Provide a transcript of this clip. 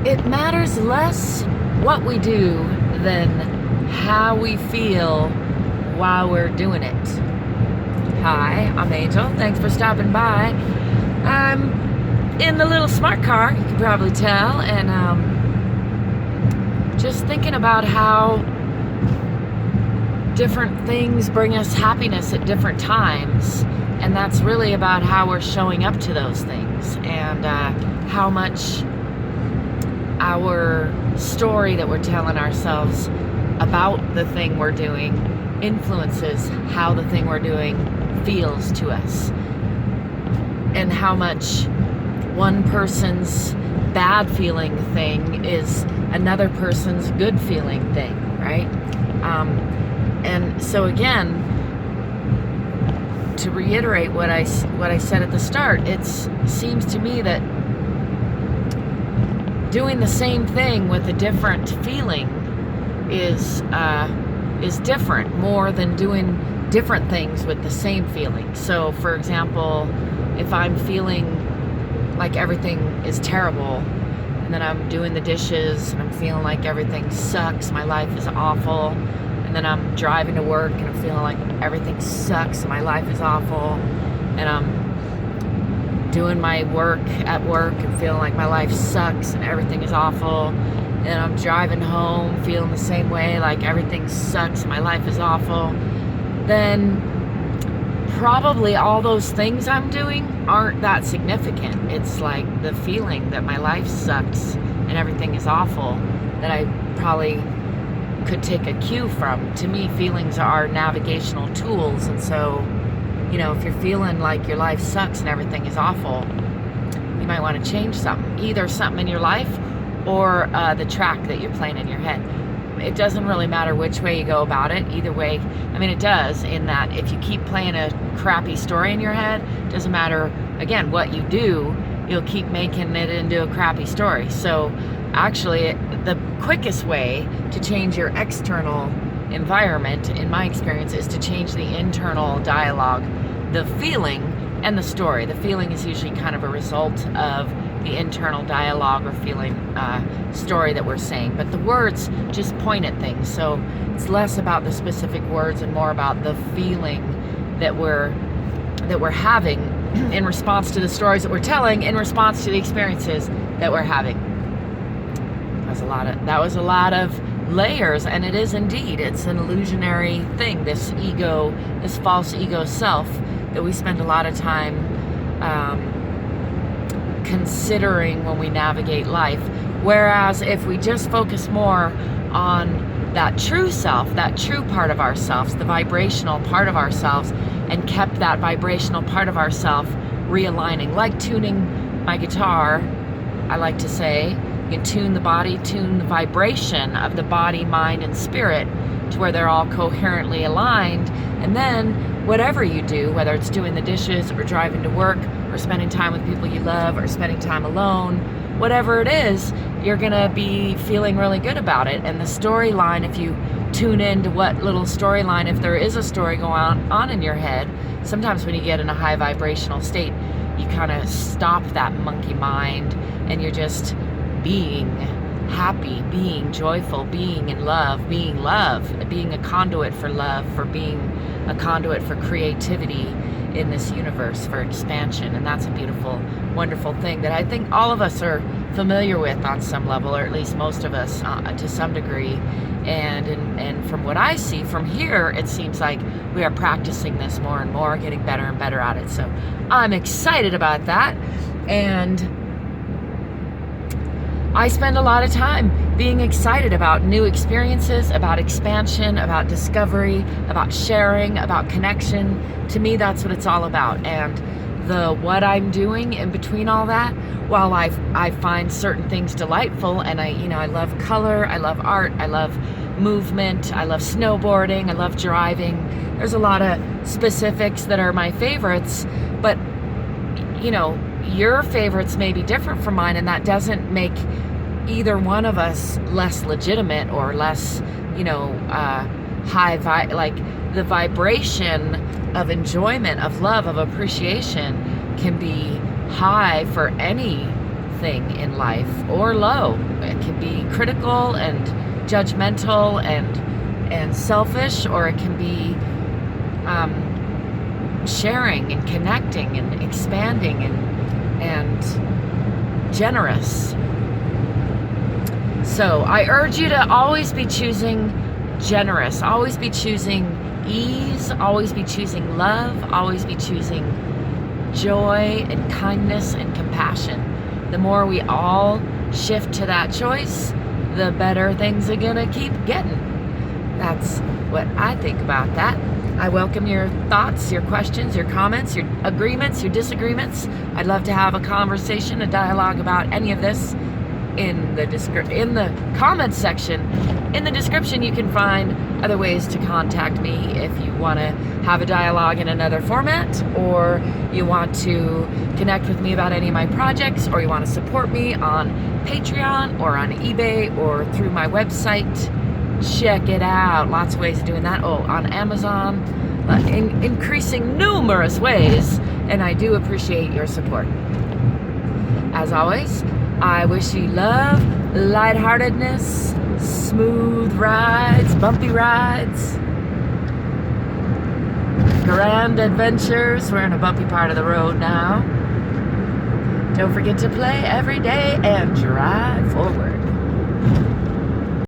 it matters less what we do than how we feel while we're doing it. Hi, I'm Angel. Thanks for stopping by. I'm in the little smart car, you can probably tell, and just thinking about how different things bring us happiness at different times, and that's really about how we're showing up to those things, and how much our story that we're telling ourselves about the thing we're doing influences how the thing we're doing feels to us, and how much one person's bad feeling thing is another person's good feeling thing, right? And so again, to reiterate what I said at the start, it seems to me that doing the same thing with a different feeling is different more than doing different things with the same feeling. So for example, if I'm feeling like everything is terrible, and then I'm doing the dishes and I'm feeling like everything sucks, my life is awful, and then I'm driving to work and I'm feeling like everything sucks and my life is awful, and I'm doing my work at work and feeling like my life sucks and everything is awful, and I'm driving home feeling the same way, like everything sucks and my life is awful, then probably all those things I'm doing aren't that significant. It's like the feeling that my life sucks and everything is awful that I probably could take a cue from. To me, feelings are navigational tools, and so, you know, if you're feeling like your life sucks and everything is awful, you might want to change something, either something in your life or the track that you're playing in your head. It doesn't really matter which way you go about it. Either way, I mean, it does, in that if you keep playing a crappy story in your head, it doesn't matter, again, what you do, you'll keep making it into a crappy story. So actually, the quickest way to change your external environment, in my experience, is to change the internal dialogue, the feeling and the story. The feeling is usually kind of a result of the internal dialogue or feeling story that we're saying, but the words just point at things. So it's less about the specific words and more about the feeling that we're having in response to the stories that we're telling, in response to the experiences that we're having. That was a lot of layers, and it is indeed, it's an illusionary thing, this ego, this false ego self that we spend a lot of time considering when we navigate life. Whereas if we just focus more on that true self, that true part of ourselves, the vibrational part of ourselves, and kept that vibrational part of ourselves realigning, like tuning my guitar, I like to say, you can tune the body, tune the vibration of the body, mind, and spirit to where they're all coherently aligned, and then whatever you do, whether it's doing the dishes or driving to work or spending time with people you love or spending time alone, whatever it is, you're gonna be feeling really good about it. And the storyline, if you tune into what little storyline, if there is a story going on in your head, sometimes when you get in a high vibrational state, you kind of stop that monkey mind and you're just being happy, being joyful, being in love, being a conduit for love, for being a conduit for creativity in this universe, for expansion. And that's a beautiful, wonderful thing that I think all of us are familiar with on some level, or at least most of us to some degree. And from what I see from here, it seems like we are practicing this more and more, getting better and better at it. So I'm excited about that. And I spend a lot of time being excited about new experiences, about expansion, about discovery, about sharing, about connection. To me, that's what it's all about. And what I'm doing in between all that, while I find certain things delightful, and I love color, I love art, I love movement, I love snowboarding, I love driving. There's a lot of specifics that are my favorites, but your favorites may be different from mine, and that doesn't make either one of us less legitimate or less, like the vibration of enjoyment, of love, of appreciation can be high for anything in life, or low. can be critical and judgmental and selfish, or it can be sharing and connecting and expanding and generous. So I urge you to always be choosing generous, always be choosing ease, always be choosing love, always be choosing joy and kindness and compassion. The more we all shift to that choice, the better things are gonna keep getting. That's what I think about that. I welcome your thoughts, your questions, your comments, your agreements, your disagreements. I'd love to have a conversation, a dialogue about any of this in the comments section. In the description, you can find other ways to contact me if you want to have a dialogue in another format, or you want to connect with me about any of my projects, or you want to support me on Patreon or on eBay or through my website. Check it out. Lots of ways of doing that. Oh, on Amazon, in increasing numerous ways, and I do appreciate your support. As always, I wish you love, lightheartedness, smooth rides, bumpy rides, grand adventures. We're in a bumpy part of the road now. Don't forget to play every day and drive forward.